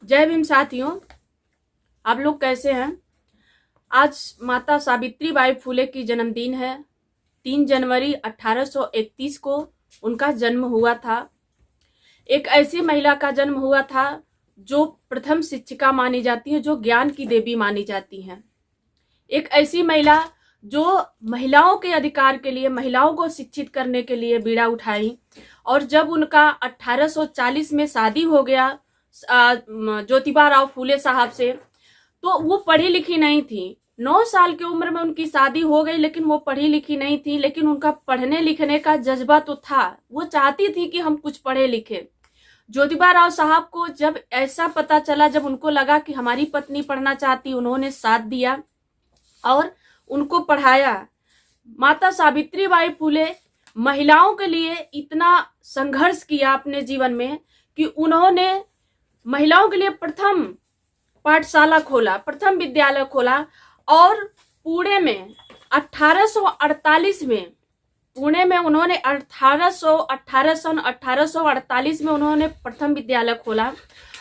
जय भीम साथियों, आप लोग कैसे हैं। आज माता सावित्री बाई फुले की जन्मदिन है। 3 जनवरी 1831 को उनका जन्म हुआ था। एक ऐसी महिला का जन्म हुआ था जो प्रथम शिक्षिका मानी जाती है, जो ज्ञान की देवी मानी जाती हैं। एक ऐसी महिला जो महिलाओं के अधिकार के लिए, महिलाओं को शिक्षित करने के लिए बीड़ा उठाई। और जब उनका 1840 में शादी हो गया ज्योतिबा राव फूले साहब से, तो वो पढ़ी लिखी नहीं थी। 9 साल की उम्र में उनकी शादी हो गई, लेकिन वो पढ़ी लिखी नहीं थी। लेकिन उनका पढ़ने लिखने का जज्बा तो था। वो चाहती थी कि हम कुछ पढ़े लिखे। ज्योतिबा राव साहब को जब ऐसा पता चला, जब उनको लगा कि हमारी पत्नी पढ़ना चाहती, उन्होंने साथ दिया और उनको पढ़ाया। माता सावित्री बाई फुले महिलाओं के लिए इतना संघर्ष किया अपने जीवन में कि उन्होंने महिलाओं के लिए प्रथम पाठशाला खोला, प्रथम विद्यालय खोला। और पुणे में 1848 में, पुणे में उन्होंने 1848 में उन्होंने प्रथम विद्यालय खोला।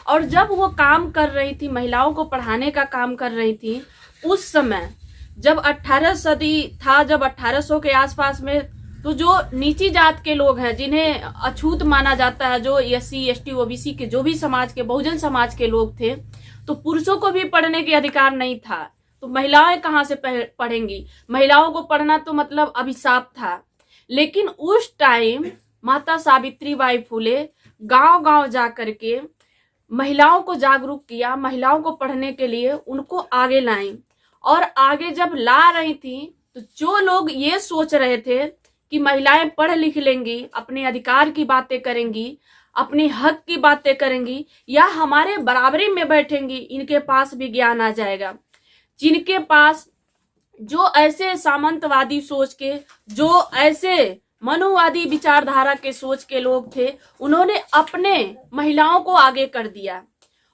और जब वो काम कर रही थी, महिलाओं को पढ़ाने का काम कर रही थी, उस समय जब 18 सदी था, जब 1800 के आसपास में, तो जो नीची जात के लोग हैं, जिन्हें अछूत माना जाता है, जो SC ST OBC के जो भी समाज के, बहुजन समाज के लोग थे, तो पुरुषों को भी पढ़ने के अधिकार नहीं था। तो महिलाएं कहाँ से पढ़ेंगी। महिलाओं को पढ़ना तो मतलब अभिशाप था। लेकिन उस टाइम माता सावित्री बाई फुले गांव गांव जा करके महिलाओं को जागरूक किया, महिलाओं को पढ़ने के लिए उनको आगे लाई। और आगे जब ला रही थी, तो जो लोग ये सोच रहे थे कि महिलाएं पढ़ लिख लेंगी, अपने अधिकार की बातें करेंगी, अपने हक की बातें करेंगी, या हमारे बराबरी में बैठेंगी, इनके पास भी ज्ञान आ जाएगा। जिनके पास जो ऐसे सामंतवादी सोच के, जो ऐसे मनुवादी विचारधारा के सोच के लोग थे, उन्होंने अपने महिलाओं को आगे कर दिया।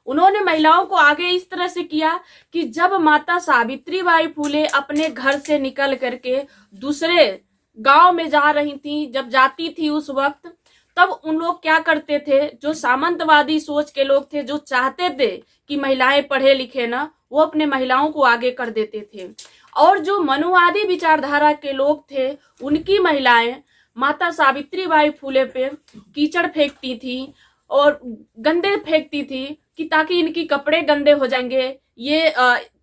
उन्होंने महिलाओं को आगे इस तरह से किया कि जब माता सावित्री बाई फुले अपने घर से निकल करके दूसरे गांव में जा रही थी, जब जाती थी उस वक्त, तब उन लोग क्या करते थे, जो सामंतवादी सोच के लोग थे, जो चाहते थे कि महिलाएं पढ़े लिखे ना, वो अपने महिलाओं को आगे कर देते थे। और जो मनुवादी विचारधारा के लोग थे, उनकी महिलाएं माता सावित्री बाई फुले पे कीचड़ फेंकती थी और गंदे फेंकती थी कि ताकि इनकी कपड़े गंदे हो जाएंगे,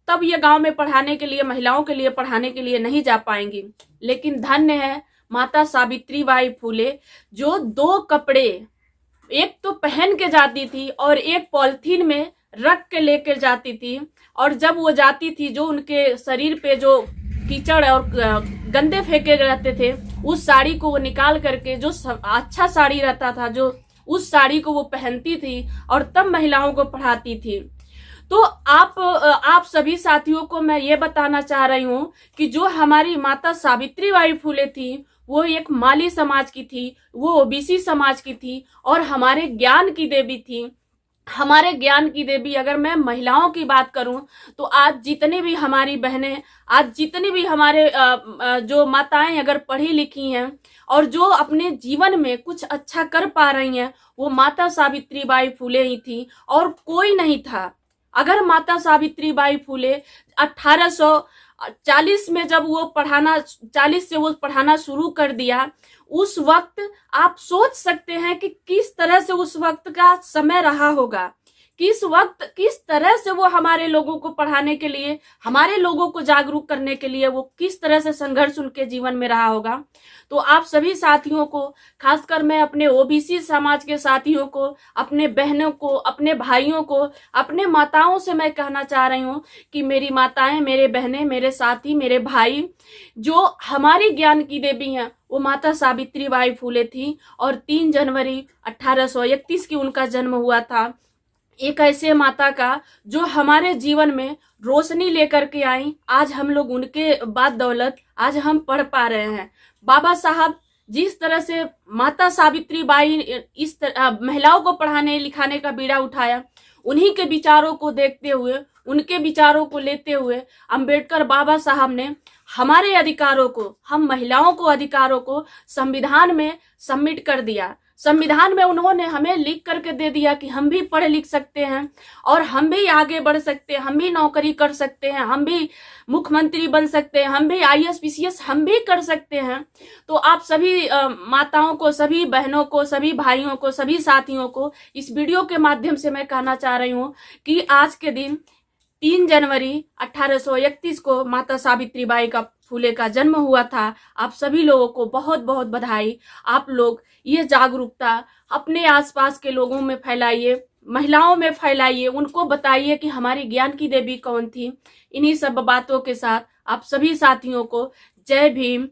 तब ये गांव में पढ़ाने के लिए, महिलाओं के लिए पढ़ाने के लिए नहीं जा पाएंगी। लेकिन धन्य है माता सावित्री बाई फुले, जो 2 कपड़े, एक तो पहन के जाती थी और एक पॉलिथीन में रख के लेकर जाती थी। और जब वो जाती थी, जो उनके शरीर पे जो कीचड़ और गंदे फेंके रहते थे, उस साड़ी को वो निकाल करके, जो अच्छा साड़ी रहता था, जो उस साड़ी को वो पहनती थी और तब महिलाओं को पढ़ाती थी। तो आप सभी साथियों को मैं ये बताना चाह रही हूँ कि जो हमारी माता सावित्री बाई फुले थी, वो एक माली समाज की थी, वो OBC समाज की थी और हमारे ज्ञान की देवी थी। हमारे ज्ञान की देवी, अगर मैं महिलाओं की बात करूं, तो आज जितनी भी हमारी बहनें, आज जितनी भी हमारे जो माताएं अगर पढ़ी लिखी हैं और जो अपने जीवन में कुछ अच्छा कर पा रही हैं, वो माता सावित्री बाई फुले ही थी और कोई नहीं था। अगर माता सावित्री बाई फुले 1840 में जब वो 40 से वो पढ़ाना शुरू कर दिया, उस वक्त आप सोच सकते हैं कि किस तरह से उस वक्त का समय रहा होगा, किस वक्त किस तरह से वो हमारे लोगों को पढ़ाने के लिए, हमारे लोगों को जागरूक करने के लिए वो किस तरह से संघर्ष उनके जीवन में रहा होगा। तो आप सभी साथियों को, खासकर मैं अपने OBC समाज के साथियों को, अपने बहनों को, अपने भाइयों को, अपने माताओं से मैं कहना चाह रही हूँ कि मेरी माताएं, मेरे बहनें, मेरे साथी, मेरे भाई, जो हमारी ज्ञान की देवी हैं, वो माता सावित्री बाई फुले थी। और 3 जनवरी 1831 की उनका जन्म हुआ था। एक ऐसे माता का जो हमारे जीवन में रोशनी लेकर के आई। आज हम लोग उनके बाद दौलत आज हम पढ़ पा रहे हैं। बाबा साहब जिस तरह से माता सावित्री बाई इस तरह महिलाओं को पढ़ाने लिखाने का बीड़ा उठाया, उन्हीं के विचारों को देखते हुए, उनके विचारों को लेते हुए अंबेडकर बाबा साहब ने हमारे अधिकारों को, हम महिलाओं को अधिकारों को संविधान में सबमिट कर दिया। संविधान में उन्होंने हमें लिख करके दे दिया कि हम भी पढ़ लिख सकते हैं और हम भी आगे बढ़ सकते हैं, हम भी नौकरी कर सकते हैं, हम भी मुख्यमंत्री बन सकते हैं, हम भी आईएएस पीसीएस हम भी कर सकते हैं। तो आप सभी माताओं को, सभी बहनों को, सभी भाइयों को, सभी साथियों को इस वीडियो के माध्यम से मैं कहना चाह रही हूँ कि आज के दिन 3 जनवरी 1831 को माता सावित्रीबाई का फुले का जन्म हुआ था। आप सभी लोगों को बहुत बहुत बधाई। आप लोग ये जागरूकता अपने आसपास के लोगों में फैलाइए, महिलाओं में फैलाइए, उनको बताइए कि हमारी ज्ञान की देवी कौन थी। इन्हीं सब बातों के साथ आप सभी साथियों को जय भीम,